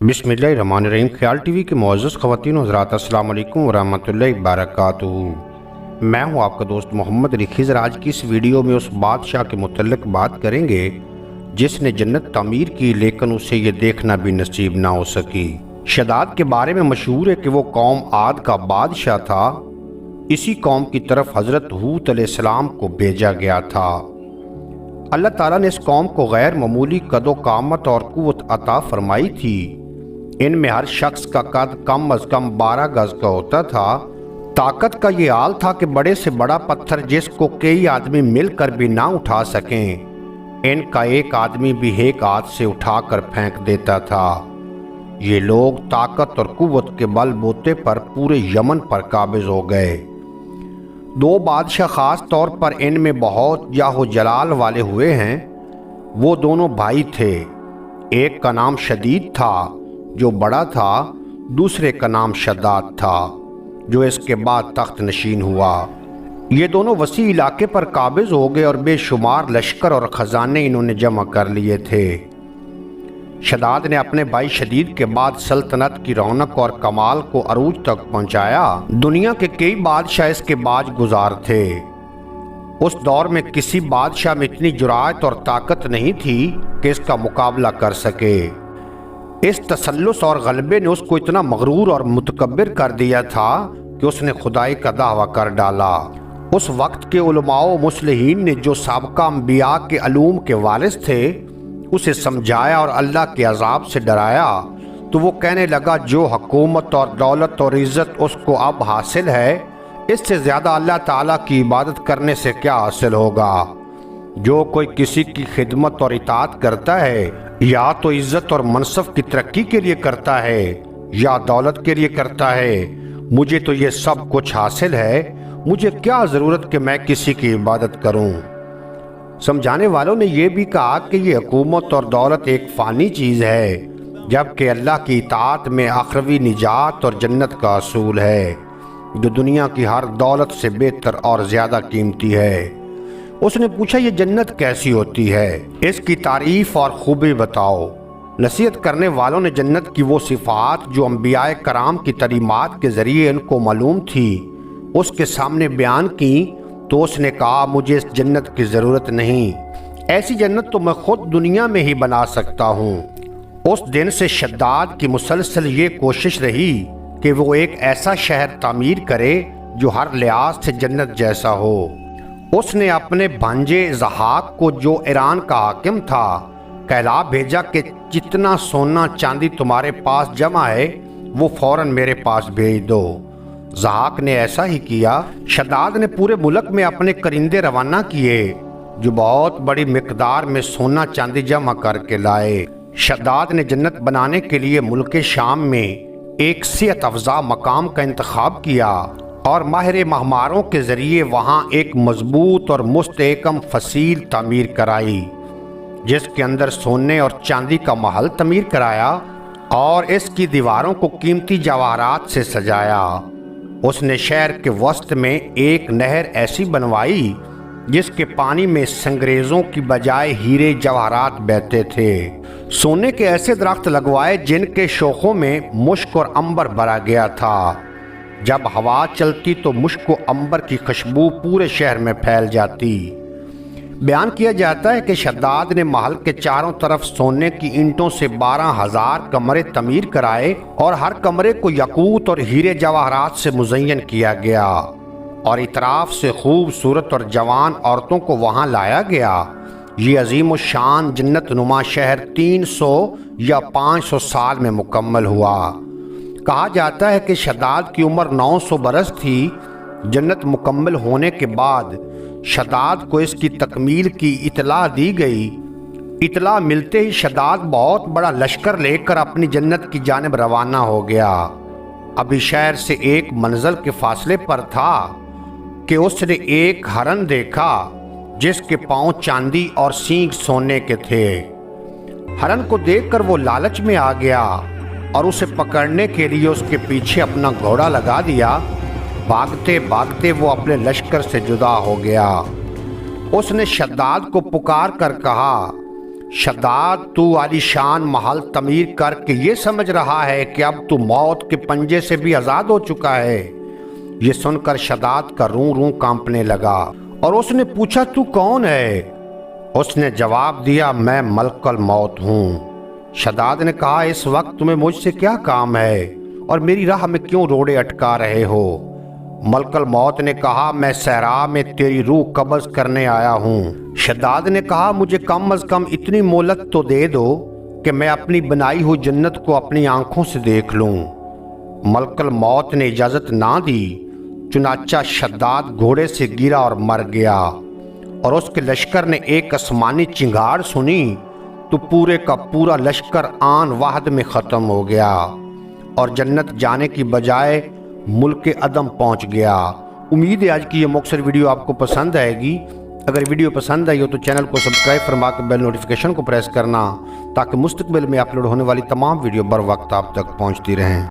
बिस्मिल्लाहिर्रहमानिर्रहीम। ख्याल टीवी के मुअज़्ज़ज़ ख़वातीन और हज़रात, अस्सलाम वालेकुम वरहमतुल्लाहि वबरकातुहू। मैं हूं आपका दोस्त मोहम्मद रिखिज़र। आज की इस वीडियो में उस बादशाह के मुतल्लिक़ बात करेंगे जिसने जन्नत तामीर की लेकिन उसे ये देखना भी नसीब ना हो सकी। शदाद के बारे में मशहूर है कि वो कौम आद का बादशाह था। इसी कौम की तरफ हज़रत हूद अलैहिस्सलाम को भेजा गया था। अल्लाह ताला ने इस कौम को गैर मामूली कदो कामत और कुव्वत अता फरमाई थी। इनमें हर शख्स का कद कम अज़ कम 12 गज का होता था। ताकत का ये हाल था कि बड़े से बड़ा पत्थर जिसको कई आदमी मिलकर भी ना उठा सकें, इनका एक आदमी भी एक हाथ से उठाकर फेंक देता था। ये लोग ताकत और कुव्वत के बल बोते पर पूरे यमन पर काबिज हो गए। दो बादशाह ख़ास तौर पर इनमें बहुत जाहो जलाल वाले हुए हैं। वो दोनों भाई थे। एक का नाम शदीद था जो बड़ा था, दूसरे का नाम शद्दाद था जो इसके बाद तख्त नशीन हुआ। ये दोनों वसी इलाके पर काबिज हो गए और बेशुमार लश्कर और ख़जाने इन्होंने जमा कर लिए थे। शद्दाद ने अपने भाई शदीद के बाद सल्तनत की रौनक और कमाल को अरूज तक पहुंचाया। दुनिया के कई बादशाह इसके बाज गुजार थे। उस दौर में किसी बादशाह में इतनी जुरात और ताकत नहीं थी कि इसका मुकाबला कर सके। इस तसल्लुस और गलबे ने उसको इतना मगरूर और मुतकब्बिर कर दिया था कि उसने खुदाई का दावा कर डाला। उस वक्त के उलमाओ मुस्लिहीन ने जो साबका अंबिया के अलूम के वारिस थे उसे समझाया और अल्लाह के अजाब से डराया, तो वो कहने लगा जो हुकूमत और दौलत और इज़्ज़त उसको अब हासिल है, इससे ज़्यादा अल्लाह ताला की इबादत करने से क्या हासिल होगा। जो कोई किसी की खिदमत और इताअत करता है या तो इज़्ज़त और मनसब की तरक्की के लिए करता है या दौलत के लिए करता है, मुझे तो ये सब कुछ हासिल है, मुझे क्या ज़रूरत कि मैं किसी की इबादत करूं। समझाने वालों ने यह भी कहा कि ये हुकूमत और दौलत एक फ़ानी चीज़ है, जबकि अल्लाह की इताअत में आखिरवी निजात और जन्नत का असूल है जो दुनिया की हर दौलत से बेहतर और ज़्यादा कीमती है। उसने पूछा ये जन्नत कैसी होती है, इसकी तारीफ़ और खूबी बताओ। नसीहत करने वालों ने जन्नत की वो सिफ़ात जो अंबियाए कराम की तरीमात के ज़रिए इनको मालूम थी उसके सामने बयान की, तो उसने कहा मुझे इस जन्नत की ज़रूरत नहीं, ऐसी जन्नत तो मैं खुद दुनिया में ही बना सकता हूँ। उस दिन से शद्दाद की मुसलसल ये कोशिश रही कि वो एक ऐसा शहर तामीर करे जो हर लिहाज से जन्नत जैसा हो। उसने अपने भांजे ज़हाक को, जो ईरान का हाकिम था, कहला भेजा कि जितना सोना चांदी तुम्हारे पास जमा है वो फ़ौरन मेरे पास भेज दो। ज़हाक ने ऐसा ही किया। शद्दाद ने पूरे मुल्क में अपने करिंदे रवाना किए जो बहुत बड़ी मिकदार में सोना चांदी जमा करके लाए। शद्दाद ने जन्नत बनाने के लिए मुल्क शाम में एक सेहत अफ़ज़ा मकाम का इंतखाब किया और माहिर महमारों के ज़रिए वहाँ एक मजबूत और मुस्तहकम फसील तामीर कराई, जिसके अंदर सोने और चांदी का महल तमीर कराया और इसकी दीवारों को कीमती जवाहरात से सजाया। उसने शहर के वस्त में एक नहर ऐसी बनवाई जिसके पानी में संगरेज़ों की बजाय हीरे जवाहरात बहते थे। सोने के ऐसे दरख्त लगवाए जिनके शोखों में मुश्क और अंबर भरा गया था। जब हवा चलती तो मुश्क व अंबर की खुशबू पूरे शहर में फैल जाती। बयान किया जाता है कि शद्दाद ने महल के चारों तरफ सोने की ईंटों से 12,000 कमरे तमीर कराए और हर कमरे को यकूत और हीरे जवाहरात से मुज़य्यन किया गया और इतराफ से खूबसूरत और जवान औरतों को वहाँ लाया गया। ये अजीम शान जन्नत नुमा शहर 300 या 500 साल में मुकम्मल हुआ। कहा जाता है कि शद्दाद की उम्र 900 बरस थी। जन्नत मुकम्मल होने के बाद शद्दाद को इसकी तकमील की इतला दी गई। इतला मिलते ही शद्दाद बहुत बड़ा लश्कर लेकर अपनी जन्नत की जानिब रवाना हो गया। अभी शहर से एक मंजिल के फासले पर था कि उसने एक हरन देखा जिसके पांव चांदी और सींग सोने के थे। हरन को देखकर वो लालच में आ गया और उसे पकड़ने के लिए उसके पीछे अपना घोड़ा लगा दिया। भागते भागते वो अपने लश्कर से जुदा हो गया। उसने शद्दाद को पुकार कर कहा, شداد تو عالیشان محل تعمیر کر کے یہ سمجھ رہا ہے کہ اب تو موت کے پنجے سے بھی آزاد ہو چکا ہے۔ یہ سن کر شداد کا روں روں کانپنے لگا اور اس نے پوچھا تو کون ہے؟ اس نے جواب دیا میں ملک الموت ہوں۔ شداد نے کہا اس وقت تمہیں مجھ سے کیا کام ہے اور میری راہ میں کیوں روڑے اٹکا رہے ہو؟ ملک الموت نے کہا میں صحرا میں تیری روح قبض کرنے آیا ہوں۔ شداد نے کہا مجھے کم از کم اتنی مہلت تو دے دو کہ میں اپنی بنائی ہوئی جنت کو اپنی آنکھوں سے دیکھ لوں۔ ملک الموت نے اجازت نہ دی، چنانچہ شداد گھوڑے سے گرا اور مر گیا، اور اس کے لشکر نے ایک آسمانی چنگھاڑ سنی تو پورے کا پورا لشکر آن واحد میں ختم ہو گیا اور جنت جانے کی بجائے ملک عدم پہنچ گیا۔ امید ہے آج کی یہ مختصر ویڈیو آپ کو پسند آئے گی۔ اگر ویڈیو پسند آئی ہو تو چینل کو سبسکرائب فرما کے بیل نوٹیفیکیشن کو پریس کرنا تاکہ مستقبل میں اپلوڈ ہونے والی تمام ویڈیو بر وقت آپ تک پہنچتی رہیں۔